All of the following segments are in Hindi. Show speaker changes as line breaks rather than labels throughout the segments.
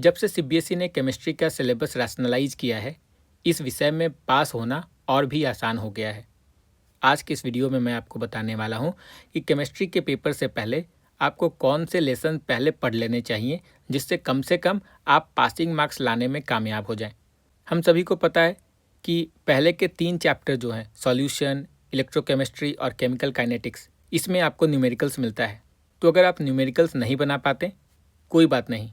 जब से सीबीएसई ने केमिस्ट्री का सिलेबस रैशनलाइज किया है, इस विषय में पास होना और भी आसान हो गया है। आज के इस वीडियो में मैं आपको बताने वाला हूं कि केमिस्ट्री के पेपर से पहले आपको कौन से लेसन पहले पढ़ लेने चाहिए जिससे कम आप पासिंग मार्क्स लाने में कामयाब हो जाएं। हम सभी को पता है कि पहले के 3 चैप्टर जो हैं सॉल्यूशन, इलेक्ट्रोकेमिस्ट्री और केमिकल काइनेटिक्स, इसमें आपको न्यूमेरिकल्स मिलता है। तो अगर आप न्यूमेरिकल्स नहीं बना पाते, कोई बात नहीं,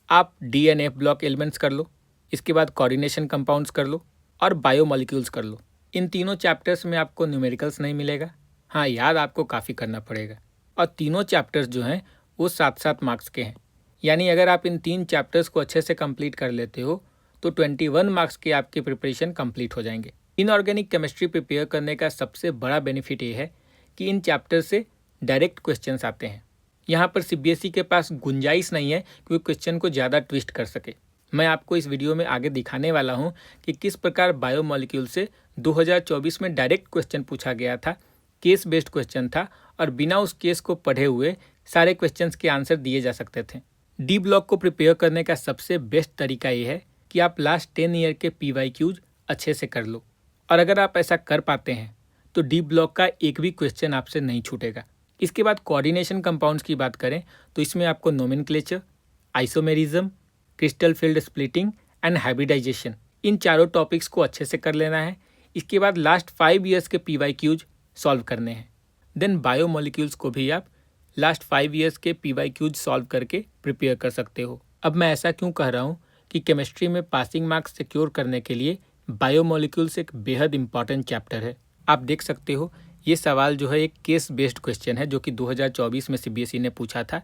आप D and F block elements कर लो, इसके बाद कोऑर्डिनेशन कंपाउंड्स कर लो और बायोमोलिक्यूल्स कर लो। इन तीनों चैप्टर्स में आपको न्यूमेरिकल्स नहीं मिलेगा। हाँ, याद आपको काफ़ी करना पड़ेगा। और तीनों चैप्टर्स जो हैं वो 7-7 मार्क्स के हैं। यानी अगर आप इन 3 चैप्टर्स को अच्छे से कंप्लीट कर लेते हो तो 21 मार्क्स के आपके प्रिपरेशन कंप्लीट हो जाएंगे। इनऑर्गेनिक केमिस्ट्री प्रिपेयर करने का सबसे बड़ा बेनिफिट ये है कि इन चैप्टर से डायरेक्ट क्वेश्चंस आते हैं। यहाँ पर सीबीएसई के पास गुंजाइश नहीं है कि वो क्वेश्चन को ज़्यादा ट्विस्ट कर सके। मैं आपको इस वीडियो में आगे दिखाने वाला हूँ कि किस प्रकार बायोमोलिक्यूल से 2024 में डायरेक्ट क्वेश्चन पूछा गया था, केस बेस्ड क्वेश्चन था और बिना उस केस को पढ़े हुए सारे क्वेश्चंस के आंसर दिए जा सकते थे। डी ब्लॉक को प्रिपेयर करने का सबसे बेस्ट तरीका ये है कि आप लास्ट 10 ईयर के PYQs अच्छे से कर लो, और अगर आप ऐसा कर पाते हैं तो डी ब्लॉक का एक भी क्वेश्चन आपसे नहीं छूटेगा। इसके बाद कोऑर्डिनेशन कंपाउंड्स की बात करें तो इसमें आपको nomenclature, isomerism, crystal field splitting and hybridization, इन चारों टॉपिक्स को अच्छे से कर लेना है। इसके बाद लास्ट 5 ईयर्स के PYQs सॉल्व करने हैं। देन बायोमोलिक्यूल्स को भी आप लास्ट 5 ईयर्स के PYQs सॉल्व करके प्रिपेयर कर सकते हो। अब मैं ऐसा क्यों कह रहा हूँ कि केमिस्ट्री में पासिंग मार्क्स सिक्योर करने के लिए बायोमोलिक्यूल्स एक बेहद इंपॉर्टेंट चैप्टर है। आप देख सकते हो ये सवाल जो है एक केस बेस्ड क्वेश्चन है जो कि 2024 में सीबीएसई ने पूछा था।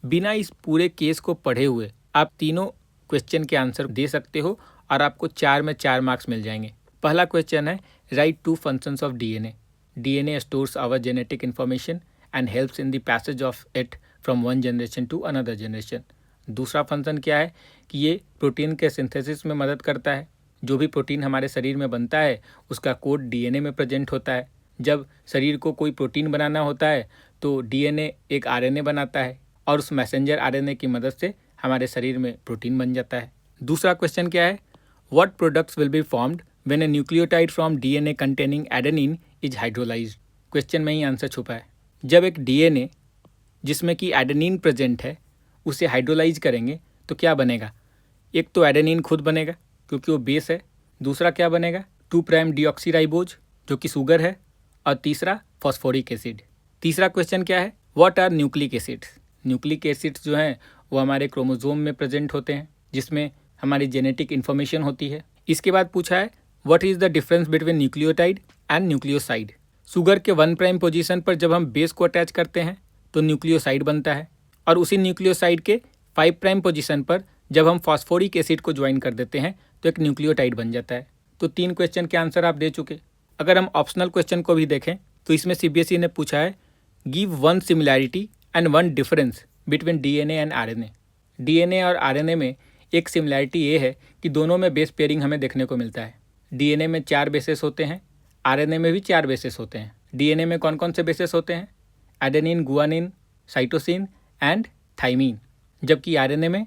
बिना इस पूरे केस को पढ़े हुए आप तीनों क्वेश्चन के आंसर दे सकते हो और आपको 4 में 4 मार्क्स मिल जाएंगे। पहला क्वेश्चन है write 2 functions of DNA. DNA stores our genetic information and helps in the passage of it from one generation to another generation. दूसरा फंक्शन क्या है कि ये प्रोटीन के सिंथेसिस में मदद करता है। जो भी प्रोटीन हमारे शरीर में बनता है उसका कोड डीएनए में प्रेजेंट होता है। जब शरीर को कोई प्रोटीन बनाना होता है तो डीएनए एक आरएनए बनाता है और उस मैसेंजर आरएनए की मदद से हमारे शरीर में प्रोटीन बन जाता है। दूसरा क्वेश्चन क्या है, what products will be formed when A nucleotide from DNA containing adenine is hydrolysed. Question में ही आंसर छुपा है। जब एक डीएनए जिसमें कि एडेनिन प्रेजेंट है उसे हाइड्रोलाइज करेंगे तो क्या बनेगा? एक तो एडेनिन खुद बनेगा क्योंकि वो बेस है। दूसरा क्या बनेगा? 2' डीऑक्सीराइबोज जो कि शुगर है। और तीसरा फॉस्फोरिक एसिड। तीसरा क्वेश्चन क्या है, what are nucleic acids. Nucleic acids जो हैं वो हमारे क्रोमोसोम में प्रेजेंट होते हैं जिसमें हमारी जेनेटिक इन्फॉर्मेशन होती है। इसके बाद पूछा है what is the difference between nucleotide and nucleoside. Sugar के 1' पोजीशन पर जब हम बेस को अटैच करते हैं तो न्यूक्लियोसाइड बनता है, और उसी न्यूक्लियोसाइड के 5' पोजीशन पर जब हम फॉस्फोरिक एसिड को ज्वाइन कर देते हैं तो एक न्यूक्लियोटाइड बन जाता है। तो 3 क्वेश्चन के आंसर आप दे चुके। अगर हम ऑप्शनल क्वेश्चन को भी देखें तो इसमें सीबीएसई ने पूछा है give 1 similarity and 1 difference between DNA and RNA. DNA और आरएनए में एक सिमिलैरिटी ये है कि दोनों में बेस पेयरिंग हमें देखने को मिलता है। डीएनए में 4 बेसेस होते हैं, आरएनए में भी 4 बेसेस होते हैं। डीएनए में कौन कौन से बेसेस होते हैं? Adenine, guanine, cytosine and thymine. जबकि आरएनए में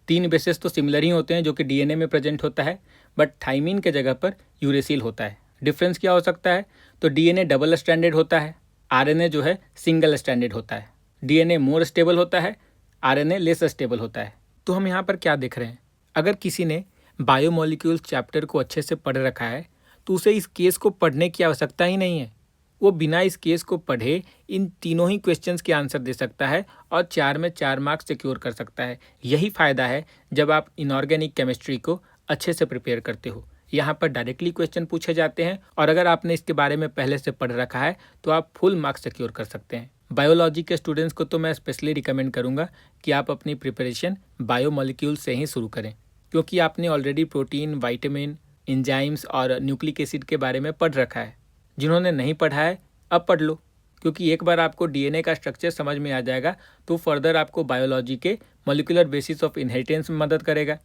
3 बेसेस तो सिमिलर ही होते हैं जो कि डीएनए में प्रेजेंट होता है, बट थाइमीन के जगह पर यूरेसिल होता है। डिफरेंस क्या हो सकता है? तो डीएनए डबल स्ट्रैंडेड होता है, आरएनए जो है सिंगल स्ट्रैंडेड होता है। डीएनए मोर स्टेबल होता है, आरएनए लेस स्टेबल होता है। तो हम यहाँ पर क्या देख रहे हैं, अगर किसी ने बायोमोलिक्यूल्स चैप्टर को अच्छे से पढ़ रखा है तो उसे इस केस को पढ़ने की आवश्यकता ही नहीं है। वो बिना इस केस को पढ़े इन तीनों ही क्वेश्चंस के आंसर दे सकता है और 4 में 4 मार्क्स सिक्योर कर सकता है। यही फ़ायदा है जब आप इनऑर्गेनिक केमिस्ट्री को अच्छे से प्रिपेयर करते हो। यहाँ पर डायरेक्टली क्वेश्चन पूछे जाते हैं और अगर आपने इसके बारे में पहले से पढ़ रखा है तो आप फुल मार्क्स सिक्योर कर सकते हैं। बायोलॉजी के स्टूडेंट्स को तो मैं स्पेशली रिकमेंड करूँगा कि आप अपनी प्रिपरेशन बायोमोलिक्यूल से ही शुरू करें, क्योंकि आपने ऑलरेडी प्रोटीन, वाइटामिन, एंजाइम्स और न्यूक्लिक एसिड के बारे में पढ़ रखा है। जिन्होंने नहीं पढ़ा है अब पढ़ लो, क्योंकि एक बार आपको डीएनए का स्ट्रक्चर समझ में आ जाएगा तो फर्दर आपको बायोलॉजी के मॉलिक्यूलर बेसिस ऑफ इनहेरिटेंस में मदद करेगा,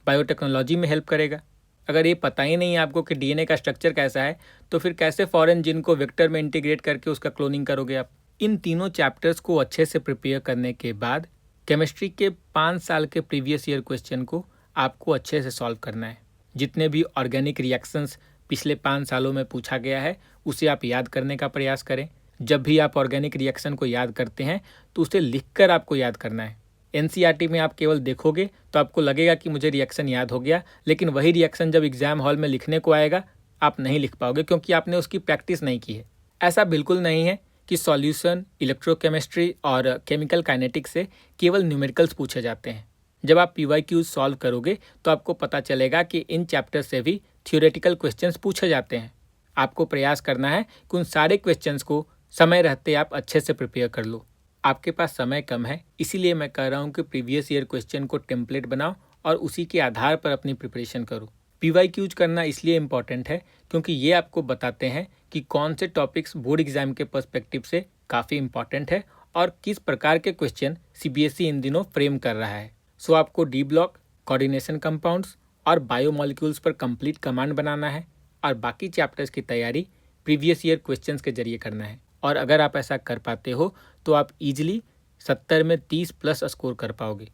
बायोटेक्नोलॉजी में हेल्प करेगा। अगर ये पता ही नहीं है आपको कि डीएनए का स्ट्रक्चर कैसा है तो फिर कैसे फॉरेन जीन को वेक्टर में इंटीग्रेट करके उसका क्लोनिंग करोगे आप। इन तीनों चैप्टर्स को अच्छे से प्रिपेयर करने के बाद केमिस्ट्री के 5 साल के प्रीवियस ईयर क्वेश्चन को आपको अच्छे से सॉल्व करना है। जितने भी ऑर्गेनिक रिएक्शंस पिछले 5 सालों में पूछा गया है उसे आप याद करने का प्रयास करें। जब भी आप ऑर्गेनिक रिएक्शन को याद करते हैं तो उसे लिखकर आपको याद करना है। एनसीईआरटी में आप केवल देखोगे तो आपको लगेगा कि मुझे रिएक्शन याद हो गया, लेकिन वही रिएक्शन जब एग्जाम हॉल में लिखने को आएगा आप नहीं लिख पाओगे क्योंकि आपने उसकी प्रैक्टिस नहीं की है। ऐसा बिल्कुल नहीं है कि सॉल्यूशन, इलेक्ट्रोकेमिस्ट्री और केमिकल काइनेटिक्स से केवल न्यूमेरिकल्स पूछे जाते हैं। जब आप पीवाईक्यूज सॉल्व करोगे तो आपको पता चलेगा कि इन चैप्टर से भी थ्योरेटिकल क्वेश्चंस पूछे जाते हैं। आपको प्रयास करना है कि उन सारे क्वेश्चंस को समय रहते आप अच्छे से प्रिपेयर कर लो। आपके पास समय कम है, इसीलिए मैं कह रहा हूँ कि प्रीवियस ईयर क्वेश्चन को टेम्पलेट बनाओ और उसी के आधार पर अपनी प्रिपरेशन करो। पीवाईक्यूज करना इसलिए इम्पॉर्टेंट है क्योंकि ये आपको बताते हैं कि कौन से टॉपिक्स बोर्ड एग्जाम के पर्सपेक्टिव से काफ़ी इंपॉर्टेंट है और किस प्रकार के क्वेश्चन सीबीएसई इन दिनों फ्रेम कर रहा है। सो आपको डी ब्लॉक, कोऑर्डिनेशन कंपाउंड्स और बायोमॉलिक्यूल्स पर कंप्लीट कमांड बनाना है और बाकी चैप्टर्स की तैयारी प्रीवियस ईयर क्वेश्चंस के जरिए करना है। और अगर आप ऐसा कर पाते हो तो आप इजीली 70 में 30 प्लस स्कोर कर पाओगे।